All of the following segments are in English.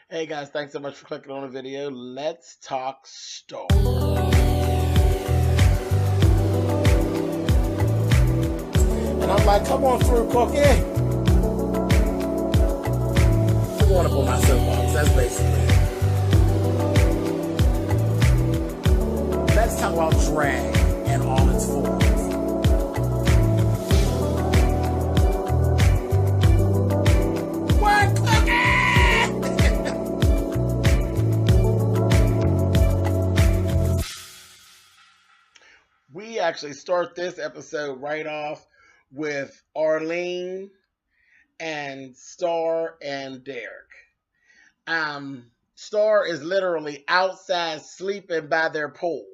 Hey guys, thanks so much for clicking on the video. Let's talk Star. And I'm like, come on through, Cookie. I'm going up on my soapbox. That's basically it. Let's talk about drag and all its forms. What, Cookie? We actually start this episode right off with Arlene and Star and Derek. Star is literally outside sleeping by their pool.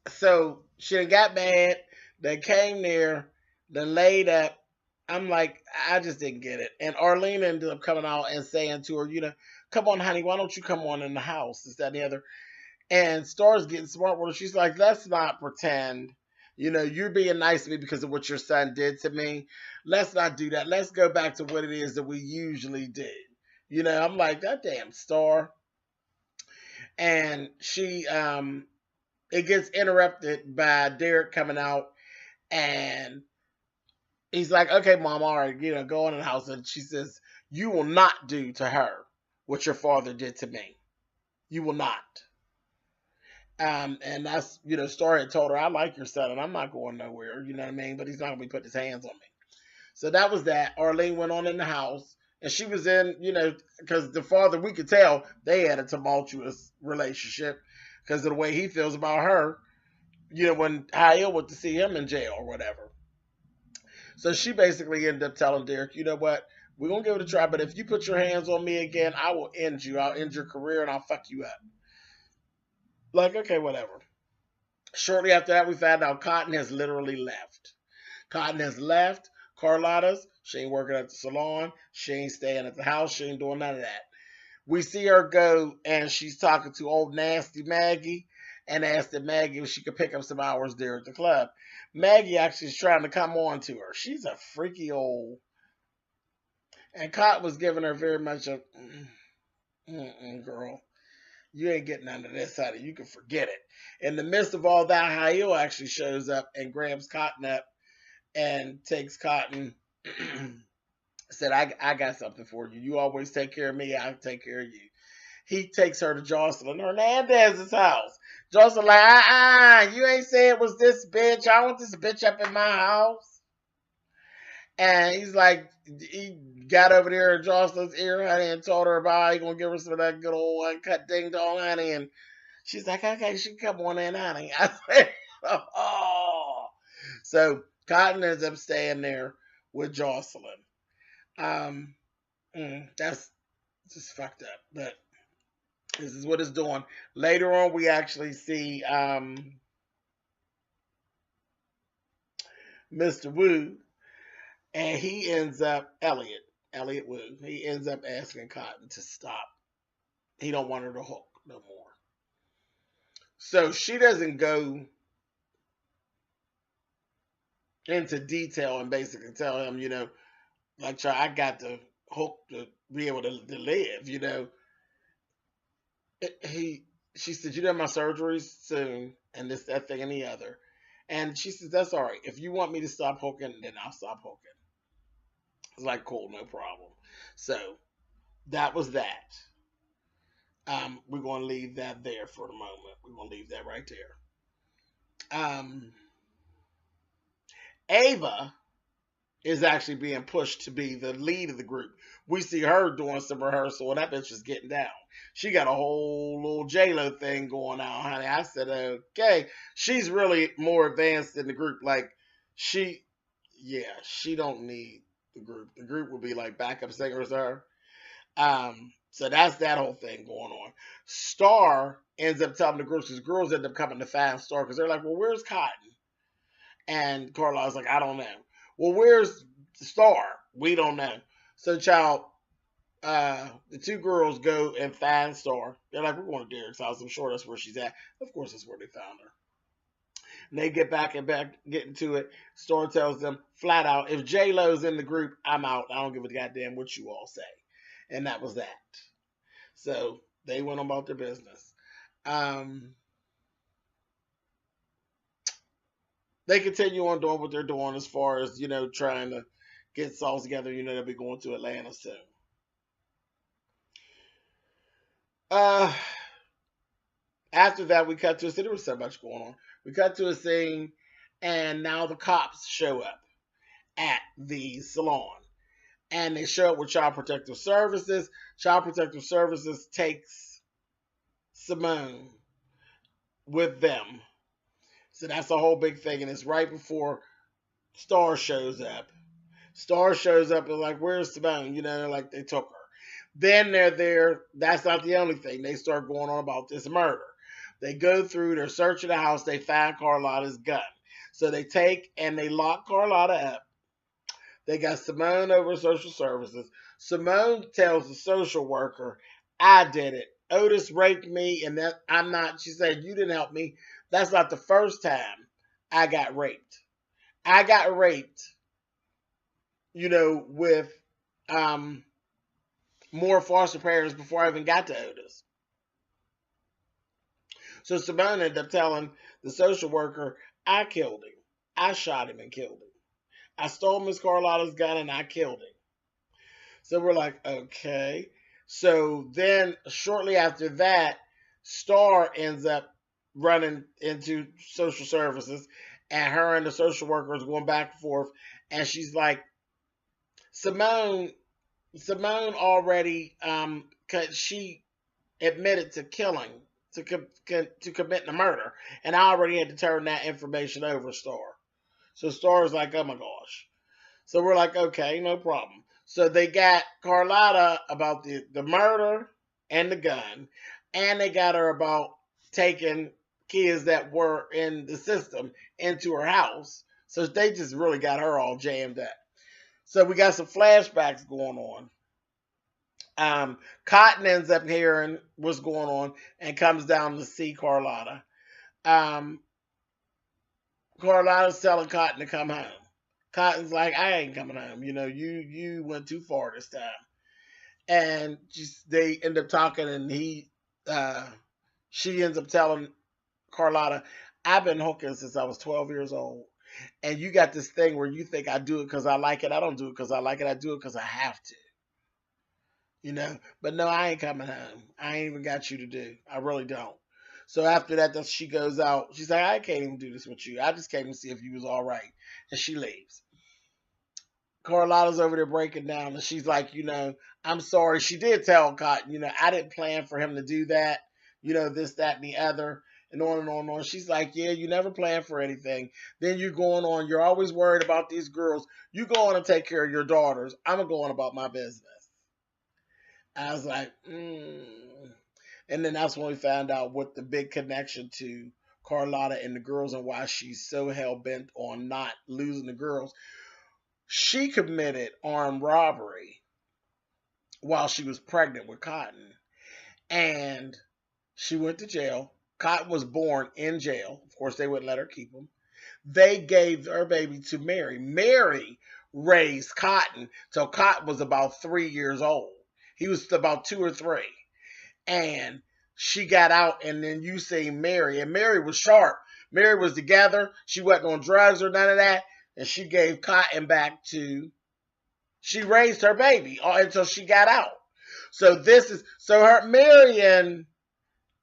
So she done got mad. They came there. They laid up. I'm like, I just didn't get it. And Arlene ended up coming out and saying to her, come on, honey, why don't you come on in the house? This, that, and the other. And Star's getting smart with her. She's like, let's not pretend. You're being nice to me because of what your son did to me. Let's not do that. Let's go back to what it is that we usually did. I'm like, that damn Star. And it gets interrupted by Derek coming out, and he's like, okay, Mom, all right, go in the house. And she says, you will not do to her what your father did to me. You will not. And that's, Star had told her, I like your son and I'm not going nowhere, you know what I mean? But he's not going to be putting his hands on me. So that was that. Arlene went on in the house, and she was in, because the father, we could tell they had a tumultuous relationship because of the way he feels about her, when Hale went to see him in jail or whatever. So she basically ended up telling Derek, you know what? We're going to give it a try, but if you put your hands on me again, I will end you. I'll end your career and I'll fuck you up. Like, okay, whatever. Shortly after that, we found out Cotton has literally left. Cotton has left Carlotta's. She ain't working at the salon. She ain't staying at the house. She ain't doing none of that. We see her go, and she's talking to old nasty Maggie and asking Maggie if she could pick up some hours there at the club. Maggie actually is trying to come on to her. She's a freaky old. And Cotton was giving her very much a, girl, you ain't getting none of this, honey. You can forget it. In the midst of all that, Hale actually shows up and grabs Cotton up and takes Cotton. Said, I got something for you. You always take care of me. I'll take care of you. He takes her to Jocelyn Hernandez's house. Jocelyn like, you ain't say it was this bitch. I want this bitch up in my house. And he's like, he got over there in Jocelyn's ear, honey, and told her about how he gonna give her some of that good old uncut ding dong, honey. And she's like, okay, she can come on in, honey. I said, oh. So Cotton ends up staying there with Jocelyn. That's just fucked up, but this is what it's doing. Later on, we actually see Mr. Wu, and he ends up Elliot Wu. He ends up asking Cotton to stop. He don't want her to hook no more. So she doesn't go into detail and basically tell him, like, I got to hook to be able to live, She said, my surgery's soon, and this, that thing, and the other. And she says, that's all right. If you want me to stop hooking, then I'll stop hooking. It's like, cool, no problem. So that was that. We're going to leave that there for the moment. We're going to leave that right there. Ava is actually being pushed to be the lead of the group. We see her doing some rehearsal, and that bitch is getting down. She got a whole little J-Lo thing going on, honey. I said, okay. She's really more advanced in the group. Like, she don't need the group. The group will be like backup singers to her. So that's that whole thing going on. Star ends up telling the groups, because girls end up coming to find Star, because they're like, well, where's Cotton? And Carlisle's like, I don't know. Well, where's Star? We don't know. So, child, the two girls go and find Star. They're like, we're going to Derek's house. I'm sure that's where she's at. Of course, that's where they found her. And they get get into it. Star tells them flat out, if J-Lo's in the group, I'm out. I don't give a goddamn what you all say. And that was that. So they went about their business. Um, they continue on doing what they're doing as far as, trying to get songs together. They'll be going to Atlanta soon. Uh, After that, we cut to a scene. There was so much going on. We cut to a scene, and now the cops show up at the salon. And they show up with Child Protective Services. Child Protective Services takes Simone with them. So that's a whole big thing. And it's right before Star shows up. Star shows up and like, where's Simone? Like they took her. Then they're there. That's not the only thing. They start going on about this murder. They go through, they're searching the house, they find Carlotta's gun. So they take and they lock Carlotta up. They got Simone over social services. Simone tells the social worker, I did it. Otis raped me and that I'm not, she said, you didn't help me. That's not the first time I got raped. I got raped, with more foster parents before I even got to Otis. So Simone ended up telling the social worker, I killed him. I shot him and killed him. I stole Miss Carlotta's gun and I killed him. So we're like, okay. So then shortly after that, Star ends up running into social services and her and the social worker is going back and forth. And she's like, Simone already, she admitted to killing, to committing a murder. And I already had to turn that information over Star. So Star's like, oh my gosh. So we're like, okay, no problem. So they got Carlotta about the murder and the gun, and they got her about taking kids that were in the system into her house. So they just really got her all jammed up. So we got some flashbacks going on. Cotton ends up hearing what's going on and comes down to see Carlotta. Um, Carlotta's telling Cotton to come home. Cotton's like, I ain't coming home. You went too far this time. And they end up talking, and she ends up telling Carlotta, I've been hooking since I was 12 years old. And you got this thing where you think I do it because I like it. I don't do it because I like it. I do it because I have to. But no, I ain't coming home. I ain't even got you to do. I really don't. So after that, she goes out. She's like, I can't even do this with you. I just came to see if you was all right. And she leaves. Carlotta's over there breaking down, and she's like, I'm sorry. She did tell Cotton, I didn't plan for him to do that, this, that, and the other, and on and on and on. She's like, yeah, you never planned for anything. Then you're going on. You're always worried about these girls. You go on and take care of your daughters. I'm going about my business. I was like, And then that's when we found out what the big connection to Carlotta and the girls and why she's so hell bent on not losing the girls. She committed armed robbery while she was pregnant with Cotton. And she went to jail. Cotton was born in jail. Of course, they wouldn't let her keep him. They gave her baby to Mary. Mary raised Cotton till Cotton was about 3 years old. He was about 2 or 3. And she got out, and then you say Mary. And Mary was sharp. Mary was together. She wasn't on drugs or none of that. And she gave Cotton back to, she raised her baby until she got out. So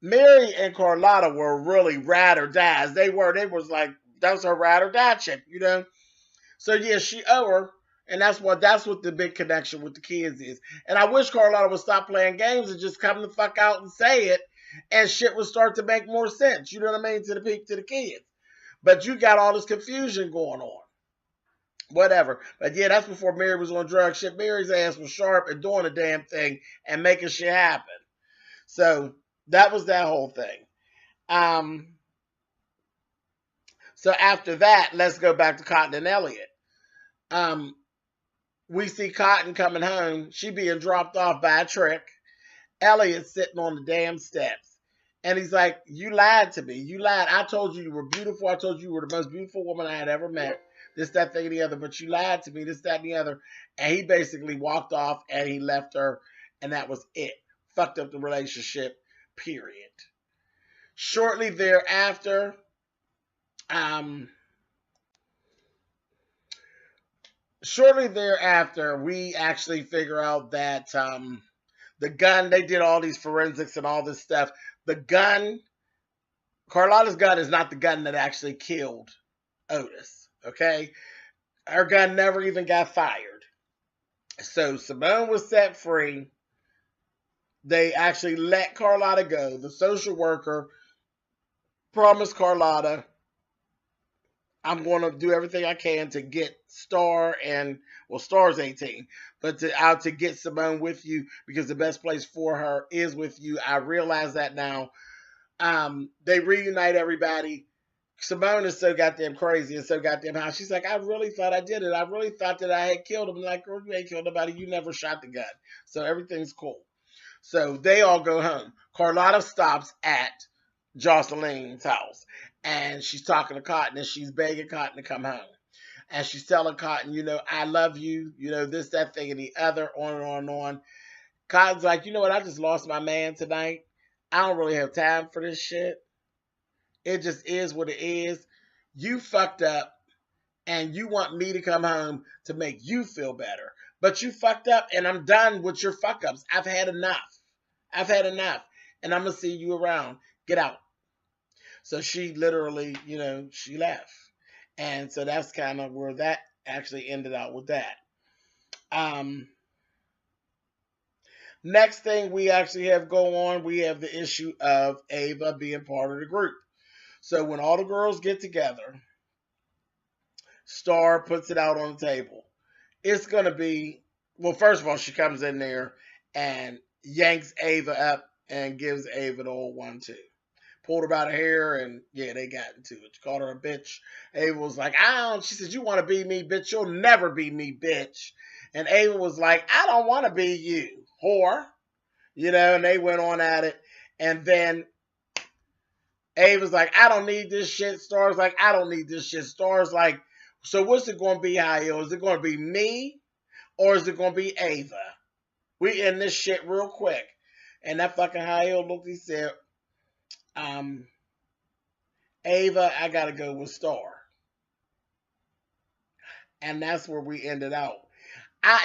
Mary and Carlotta were really ride or dies. They was like, that was her ride or die chick, So yeah, she owe her. And that's what the big connection with the kids is. And I wish Carlotta would stop playing games and just come the fuck out and say it, and shit would start to make more sense. You know what I mean? To the kids. But you got all this confusion going on. Whatever. But yeah, that's before Mary was on drugs. Shit, Mary's ass was sharp and doing the damn thing and making shit happen. So that was that whole thing. So after that, let's go back to Cotton and Elliot. We see Cotton coming home. She being dropped off by a trick. Elliot sitting on the damn steps. And he's like, you lied to me. You lied. I told you were beautiful. I told you were the most beautiful woman I had ever met. This, that, thing, and the other. But you lied to me. This, that, and the other. And he basically walked off and he left her. And that was it. Fucked up the relationship, period. Shortly thereafter, um, we actually figure out that the gun, they did all these forensics and all this stuff. The gun, Carlotta's gun, is not the gun that actually killed Otis. Okay? Her gun never even got fired. So Simone was set free. They actually let Carlotta go. The social worker promised Carlotta, I'm going to do everything I can to get Star and, well, Star's 18, but to get Simone with you because the best place for her is with you. I realize that now. They reunite everybody. Simone is so goddamn crazy and so goddamn high. She's like, I really thought I did it. I really thought that I had killed him. I'm like, girl, you ain't killed nobody. You never shot the gun. So everything's cool. So they all go home. Carlotta stops at Jocelyn's house and she's talking to Cotton and she's begging Cotton to come home. And she's telling Cotton, I love you, this, that, thing, and the other, on and on and on. Cotton's like, you know what? I just lost my man tonight. I don't really have time for this shit. It just is what it is. You fucked up and you want me to come home to make you feel better. But you fucked up and I'm done with your fuck ups. I've had enough. I've had enough. And I'm going to see you around. Get out. So she literally, she left. And so that's kind of where that actually ended out with that. Next thing we actually have go on, we have the issue of Ava being part of the group. So when all the girls get together, Star puts it out on the table. It's going to be, well, first of all, she comes in there and yanks Ava up and gives Ava the old 1-2. Pulled her by the hair and yeah, they got into it. She called her a bitch. Ava was like, she said, you want to be me, bitch? You'll never be me, bitch. And Ava was like, I don't want to be you, whore. And they went on at it. And then Ava's like, I don't need this shit. Star's like, I don't need this shit. Star's like, so what's it going to be, Hayo? Is it going to be me or is it going to be Ava? We end this shit real quick. And that fucking Hayo looked, he said, Ava, I got to go with Star. And that's where we ended out.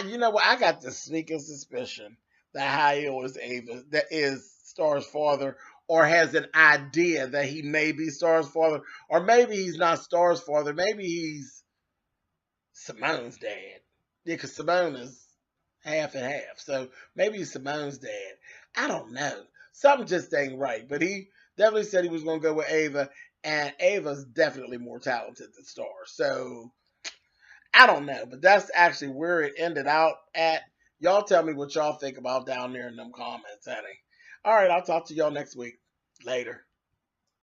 You know what? I got the sneaking suspicion that Hayo is Ava, that is Star's father, or has an idea that he may be Star's father, or maybe he's not Star's father. Maybe he's Simone's dad. Yeah, because Simone is half and half. So maybe he's Simone's dad. I don't know. Something just ain't right. But he definitely said he was going to go with Ava, and Ava's definitely more talented than Star. So I don't know, but that's actually where it ended out at. Y'all tell me what y'all think about down there in them comments, honey. All right, I'll talk to y'all next week. Later.